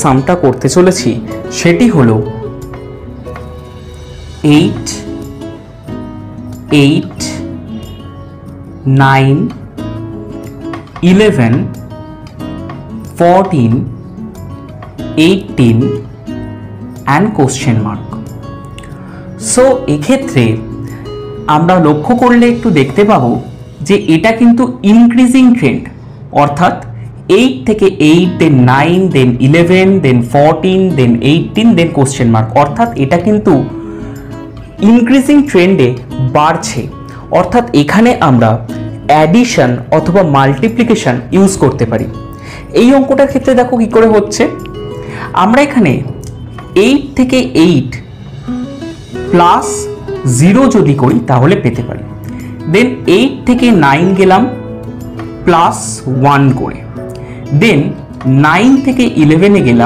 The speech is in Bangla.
সামটা করতে চলেছি সেটি হলো 8 8 9 11 14 18 অ্যান্ড কোশ্চেন মার্ক। সো এক্ষেত্রে আমরা লক্ষ্য করলে একটু দেখতে পাবো যে এটা কিন্তু ইনক্রিজিং ট্রেন্ড, অর্থাৎ 8 থেকে 8 দেন 9 দেন 11 দেন 14 দেন 18 দেন কোশ্চেন মার্ক, অর্থাৎ এটা কিন্তু ইনক্রিজিং ট্রেন্ডে বাড়ছে। অর্থাৎ এখানে আমরা অ্যাডিশন অথবা মাল্টিপ্লিকেশন ইউজ করতে পারি। এই অঙ্কটার ক্ষেত্রে দেখো কি করে হচ্ছে, আমরা এখানে 8 থেকে 8 প্লাস 0 যদি করি তাহলে পেতে পারি। দেন 8 থেকে 9 গেলাম প্লাস 1 করে, দেন 9 থেকে 11-এ গেলাম